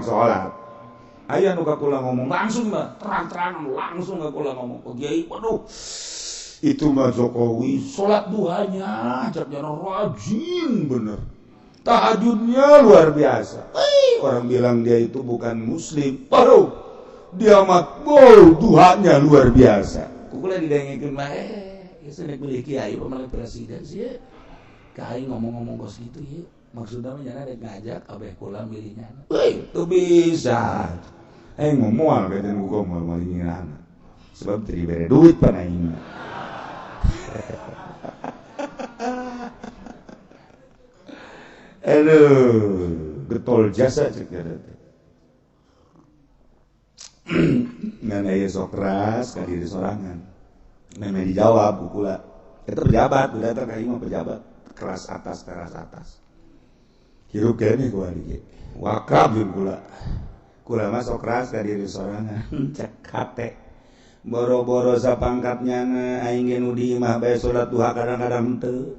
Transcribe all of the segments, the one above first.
sholat. Aya nu kakula ngomong langsung mah terang-terangan langsung kakula ngomong ke Kiai, waduh itu mah Jokowi sholat duhanya capnya rajin bener, tahajudnya luar biasa. Orang bilang dia itu bukan muslim, waduh dia mah duhanya luar biasa. Kukula didengekeun mah geus beli Kiai pamaling presiden sih. Kiai ngomong-ngomong kos gitu ya. Maksudnya nyana dek ngajak abeh kula milihnya. Itu bisa. Ngomong ka jeung gua mau malingina. Sebab teu dibere duit pan aing. Aduh, getol jasa cek eta teh. Ngan aya sok keras ka diri sorangan. Meme dijawab kula. Eta pejabat, udah teh aing mah pejabat. Keras atas, keras atas. Hirup kene gua ieu. Wakab jeung kula. Kula mah sok keras ka diri sorangan. Cek hate. Boro-boro sapangkatnya aing ge nu di imah bae salat duha kadang-kadang teu.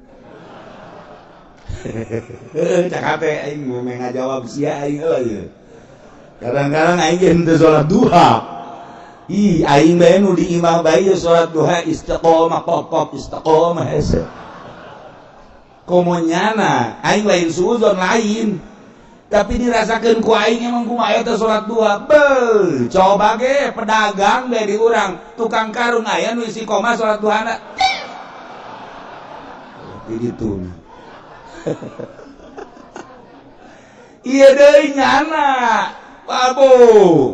Cek hate aing mau ngajawab sia aing euy. Kadang-kadang aing ge teu salat duha. Aing bae nu di imah bae salat duha istiqomah pokok istiqomah hese. Komonyana aing lain suuzon lain. Tapi dirasakan ku aing emang kumaha eta salat duha. Beuh, coba ge pedagang dari urang, tukang karung aya nu istiqomah salat duhana. Gitu. Iya deui nyana. Babu,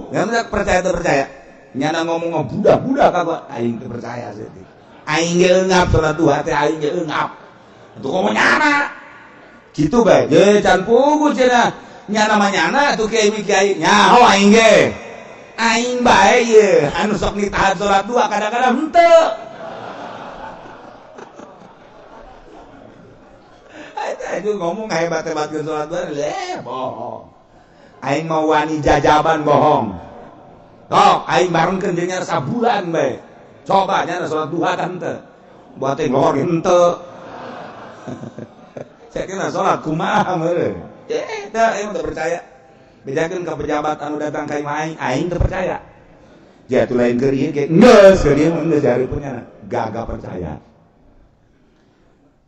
ngan percaya teu percaya. Nyana ngomong budak-budak apa aing teu percaya sih. Aing ge eungap salat duha teh aing ge eungap. Itu komo nyana. Gitu bae. Ye can pugu cenah. Nyana mah nyana atuh kiai nyaho aing ge. Aing bae ye anu sok nitahan salat duha kadang-kadang henteu. Itu ngomong hebat-hebatkeun salat duha bohong. Aing mau wani jajaban bohong. Tok aing barengkeun jeung nya sabulan bae. Coba nya salat duha kan henteu. Buat teh lor henteu. Saya kira salat kumaha meureun. Tah emang teu percaya. Bedakeun ka pejabat anu datang ka imah aing teu percaya. Jatuh lain keur ieu ge geus keur ieu geus dihareupeunnya. Gagah percaya.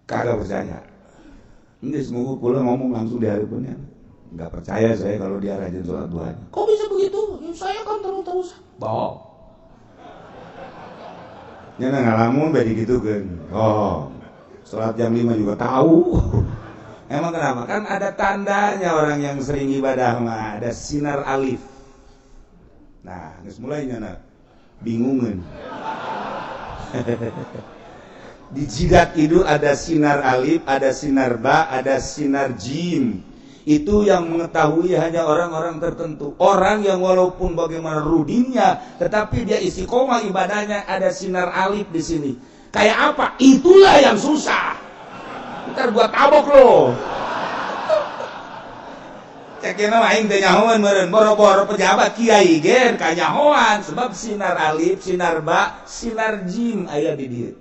Kagak percaya. Geus munggu kula ngomong langsung dihareupeunnya. Enggak percaya saya kalau dia rajin salat duha. Kok bisa begitu? Saya kan terus-terus. Bohong. Nya ngalamun bae digitukeun. Oh. Salat jam 5 juga tahu. Emang kenapa? Kan ada tandanya orang yang sering ibadah mah, ada sinar alif. Nah, geus mulai nyana bingungeun. Di jidat itu ada sinar alif, ada sinar ba, ada sinar jim. Itu yang mengetahui hanya orang-orang tertentu. Orang yang walaupun bagaimana rudinnya, tetapi dia istiqomah ibadahnya ada sinar alif di sini. Kayak apa? Itulah yang susah. Ntar gua tabok lo. Cekena aing teh nyahoan meureun boro-boro pejabat kiai gen kanyahoan sebab sinar alif, sinar ba, sinar jim aya di dieu.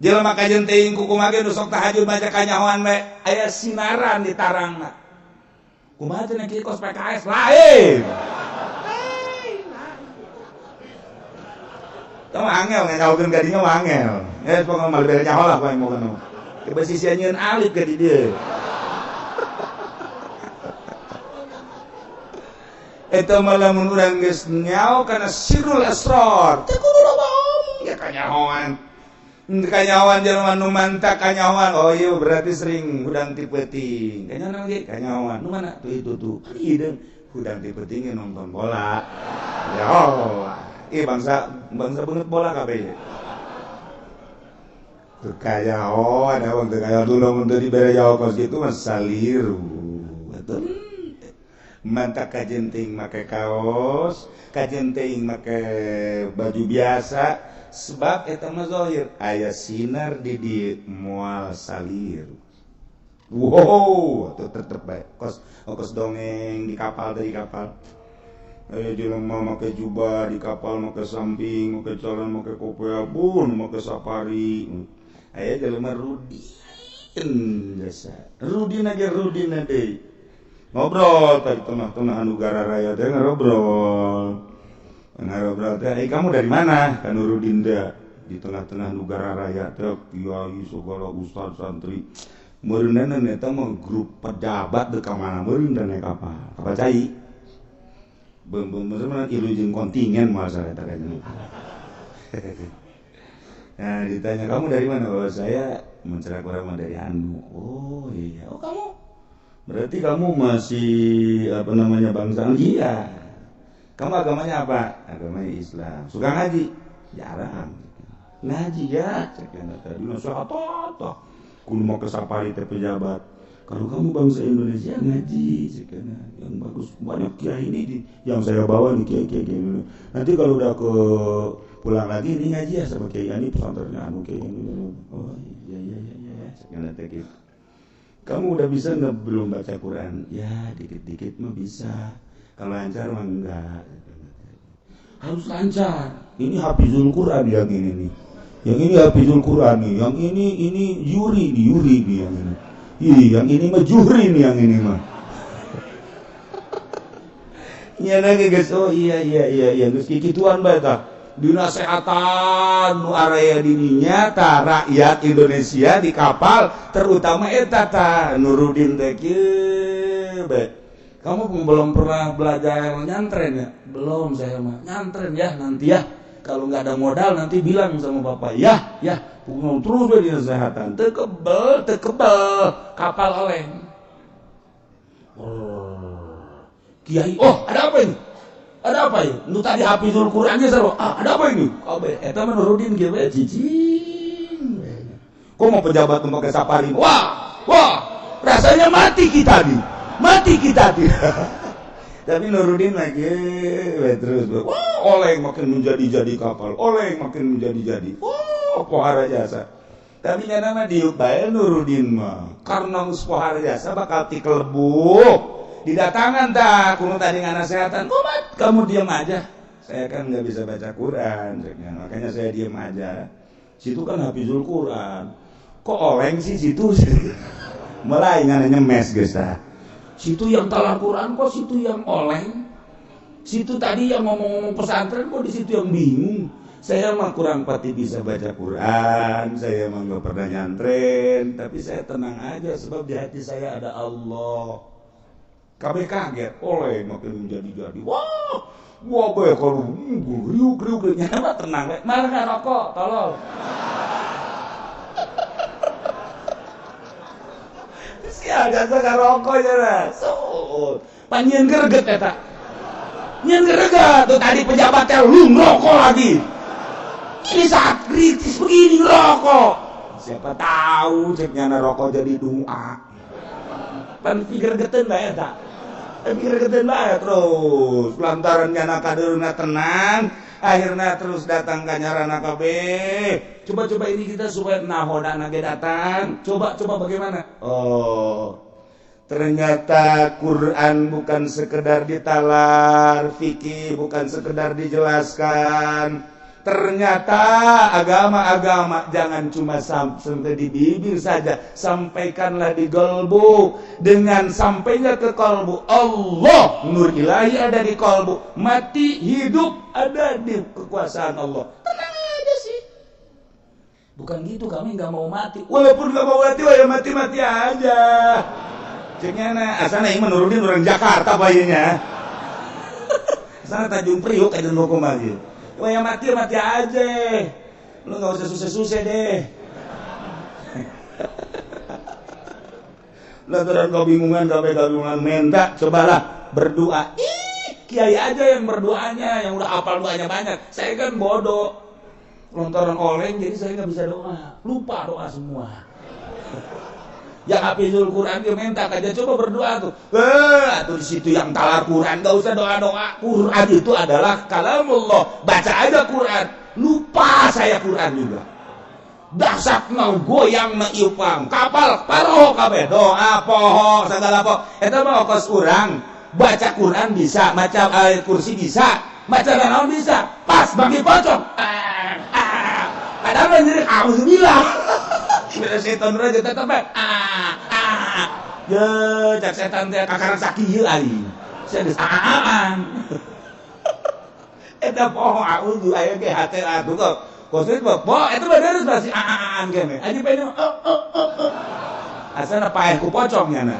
Jelema kajeun teuing kumaha ge nu sok tahajud baca kanyahoan we aya sinaran di tarangna. Kumaha teh kieu kos PKS lain. Tama angel ngajahokeun ka dinya mah angel. Pokona mah lebih nyaho lah poe mau kana. Kebasisian nyeun alif ka di dieu. Eta malah mun urang geus nyaho kana sirrul asrar. Teu kudu bohong. Ya kanyahoan. Kanyahoan jelema nu mantap kanyahoan. Oh iya berarti sering hudang ti peuting. Kanyahoan ge kanyahoan. Nu mana? Tuh itu tuh. Hideung hudang ti peuting nonton bola. Ya Allah. Bangsa banget bola kabeh. Teu kanyahoan awang teu kanyahoan dulu mun teu dibere jawab kos kitu mah saliru. Betul. Mantap kajen ting make kaos, kajen ting make baju biasa, sebab eta mah zahir aya sinar di dieu moal salir. Wow, tuh tetep bae. Kos dongeng di kapal teh di kapal. Aya jelema make jubah di kapal, make samping, make celana, make kopea, bun, make safari. Aya jelema rudin jasa. Rudin deui. ngobrol tadi tengah-tengah negara raya teh ngobrol teh kamu dari mana kan Nurudin teh di tengah-tengah negara raya teh kiai segala ustaz santri meureunna eta mah grup pejabat teu ka mana meureun dan naik kapal cai bener-bener ilu jeung kontingen mah sareta kayaknya. Nah ditanya kamu dari mana? Oh saya mencerak orang dari Anu. Oh iya. Oh kamu berarti kamu masih apa namanya bangsa? Iya. Kamu agamanya apa? Agamanya Islam. Suka ngaji? Jarang. Ngaji ya. Ceknya tadi nasihat apa? Kudu mau ke safari teh pejabat. Kalau kamu bangsa Indonesia ngaji, ceknya yang bagus banyak kiai ini yang saya bawa nih kiai-kiai ini. Nanti kalau udah ke pulang lagi ini ngaji ya sama kiai ini pesantrennya Anu kiai ini. Oh iya. Ceknya teh gitu. Kamu udah bisa nggak belum baca Quran? Ya dikit-dikit mah bisa. Kalau lancar mah enggak. Harus lancar. Ini hafizul Quran yang ini nih. Yang ini hafizul Quran nih. Yang ini Yuri nih yang ini. Yang ini mah Juhri nih yang ini mah. Nya lagi guys. Oh iya geus kikituan bae tah. Dinasehatan nu araya dirinya ta rakyat Indonesia di kapal terutama eta ta Nurudin teh kieu bae. Kamu belum pernah belajar nyantren ya? Belum saya mah. Nyantren ya nanti ya. Kalau nggak ada modal nanti bilang sama bapak. Ya. Terus be dinasehatan. Teu kebel kapal oleng. Kiai, ada apa ini? Ada apa ya? Nu tadi hafizul Qur'annya sarua. Ada apa ini? Eta mah Nurudin kieu bae cicing. Kok mau pejabat nu pakai safari? Wah, rasanya mati kita nih. Tapi Nurudin lagi terus. Wah, oleng makin menjadi kapal. Pohara jasa. Tapi nama diuk bae Nurudin mah. Karena pohara jasa bakal tikelebuk. Didatangan tak, kuno tadi ngasehatan. Komat, kamu diam aja. Saya kan nggak bisa baca Quran, makanya saya diam aja. Situ kan hafizul Quran. Kok oleng sih situ? Mulai ngananya mes guys dah. Situ yang talar Quran kok situ yang oleng. Situ tadi yang ngomong-ngomong pesantren kok di situ yang bingung. Saya mah kurang pati bisa baca Quran, saya mah nggak pernah nyantren, tapi saya tenang aja sebab di hati saya ada Allah. Kabeh kaget, oleh makin menjadi. Wah boy kalau riuk nyana tenang, malah nggak rokok, tolong. Terus jasa nggak rokok jana, panjang greget ya tak? Nyen greget tuh tadi pejabatnya lu ngerokok lagi. Ini saat kritis begini ngerokok. Siapa tahu ceknya rokok jadi doa. Pan pikir geten bae tak? Pikir geden bae terus lantaran nyana kadeurna tenang akhirnya terus datang ka nyarana kabeh. Coba ini kita supaya nahodana ge datang. Coba bagaimana? Oh. Ternyata Quran bukan sekedar ditalar, fikih bukan sekedar dijelaskan. Ternyata agama-agama jangan cuma sampai di bibir saja, sampaikanlah di kalbu. Dengan sampainya ke kalbu, Allah nur ilahi ada di kalbu, mati hidup ada di kekuasaan Allah. Tenang aja sih. Bukan gitu, kami nggak mau mati. Walaupun nggak mau mati, ya mati aja. Cengena, asana ini Nurudin orang Jakarta bayinya. Asana Tanjung Priok aja nukum aja. Wah yang mati aja. Lu gak usah susah-susah deh. Lantaran kebingungan minta, cobalah berdoa. Kiai aja yang berdoanya, yang udah hafal doanya banyak. Saya kan bodoh. Lantaran oleng jadi saya gak bisa doa. Lupa doa semua. Yang hafizul Quran dia minta aja coba berdoa tuh. Tuh di situ yang talar Quran enggak usah doa-doa. Quran itu adalah kalamullah. Baca aja Quran. Lupa saya Quran juga. Dasar mau goyang maiupang. Kapal paroh kabeh doa poho segala poho. Eta mah ongkos urang. Baca Quran bisa, baca ayat kursi bisa, baca naon bisa. Pas bagi pocong. Padahal nyeri auzubillah. Bila setan raja tetap Ya, cak setan teh kakaran sakieu aing. Sia geus aan. Eta poho auzu aya ge hate atuh kok. Kosrit po, eta mah deres basi aan kene. Aji pengen asana paeh ku pocongnya na.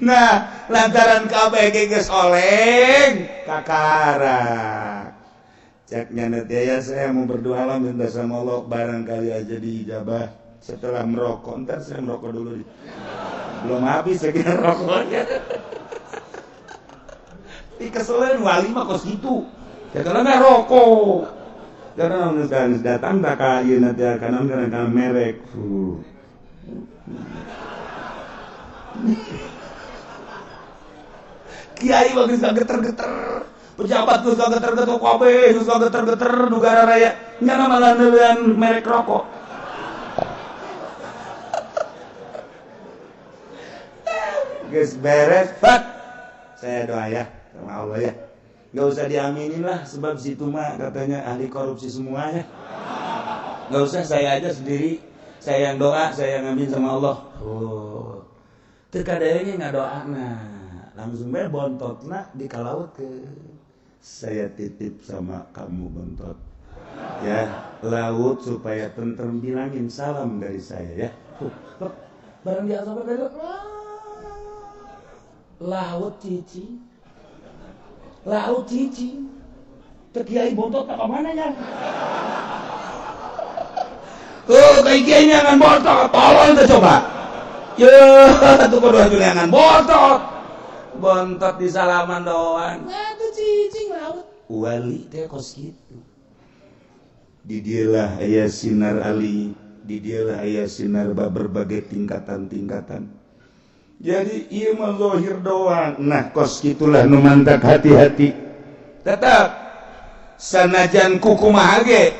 Nah, lantaran kabeh ge geus oleng kakara. Caknya nanti ya saya mau berdoa lah minta sama Allah barangkali aja diijabah setelah merokok. Ntar saya merokok dulu. Belum habis saya kira rokoknya. Keselin wali mah kos gitu. Setelah nggak rokok. Karena harus datang tak kayu nanti akan karena merek. Kiai bagus gak geter-geter. Pejabat geus gak geter-geter kabeh, geus gak geter-geter negara raya. Nya malah neulean merek rokok. Geus beres, Pak. Saya doa ya sama Allah ya. Gak usah diaminin lah sebab situ mah katanya ahli korupsi semuanya. Gak usah, saya aja sendiri. Saya yang doa, saya yang amin sama Allah. Oh. Terkadangnya nggak doa langsung bontotna dikalaut ke. Saya titip sama kamu bontot. Ya, laut supaya tentrem, bilangin salam dari saya ya. Barang dia sampai bedo. Laut cicing. Laut cicing. Terkiai bontot apa mana ya? Kayak kiainya kan bontot. Tolong kita coba. Ya, tuh kedua juliangan bontot. Bontot di salaman doang. Itu cicing laut. Wali teh kos gitu. Di dialah aya sinar ali, di dialah aya sinar berbagai tingkatan-tingkatan. Jadi ieu mah zahir doang. Nah, kos gitulah nu mantak hati-hati. Tetap sanajan kukumaha ge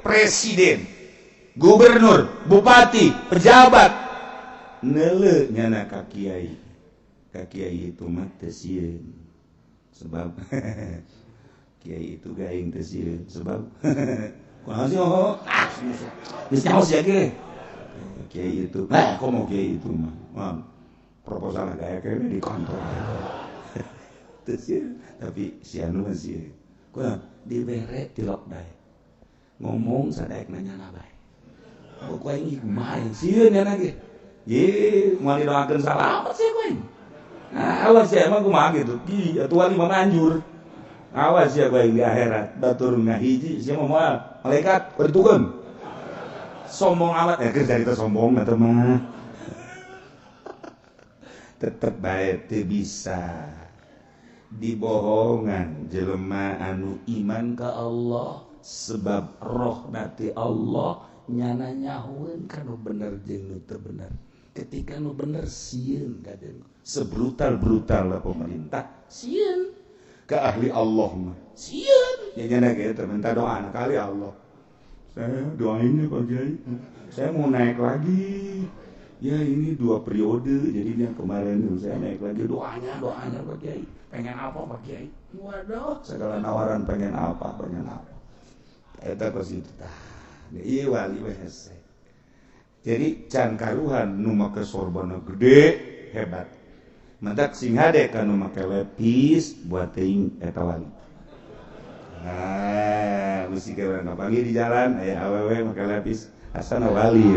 presiden, gubernur, bupati, pejabat neuleuh nyana ka kiai. Ka kiai itu mah teu sieun. Sebab kiai itu gaing teu sieun sebab kunaon sih geus nyaos ya ge. Kiai itu, kok mau kiai itu mah. Proposal kayak di kantor. Terus ya, tapi si anu masih kunaon dibere tilok dae. Ngomong sadaek nanya na bae. Kok aing kumaha sieun nya ge. Ye, moal didoakeun salamet sih kowe. Nah, awas ya emang kumaha gitu. Ih, atuh wali mah manjur. Awas ya kowe di akhirat batur ngahiji sia moal malaikat bertukeun. Sombong amat keur carita sombong eta mah. Tetep bae teu bisa dibohongan jelema anu iman ka Allah sebab roh nati Allah nyana nyahueun kanu bener jeung nu teu bener. Ketika nu bener sieun kaden sebrutal-brutal lah pemerintah sieun ka ahli Allah mah sieun nya nyana ge teh minta doa ka ahli Allah. Saya doain ya Pak Kiai, saya mau naik lagi. Ya ini 2 periode, jadinya kemarin saya naik lagi doanya Pak Kiai. Pengen apa Pak Kiai? Waduh, segala nawaran pengen apa. Eta kos itu tah. Ieu wali we hese. Jadi can karuhan nu make sorbana gede hebat. Mentak sing hade kanu make lepis buat teuing eta wali. Nah, mesti ke urang kapangi di jalan aya awewe make lepis asana wali.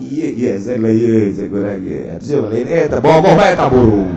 Iya, saya lagi, saya kurang ya. Terus yang lain, tak bohong bae tak burung.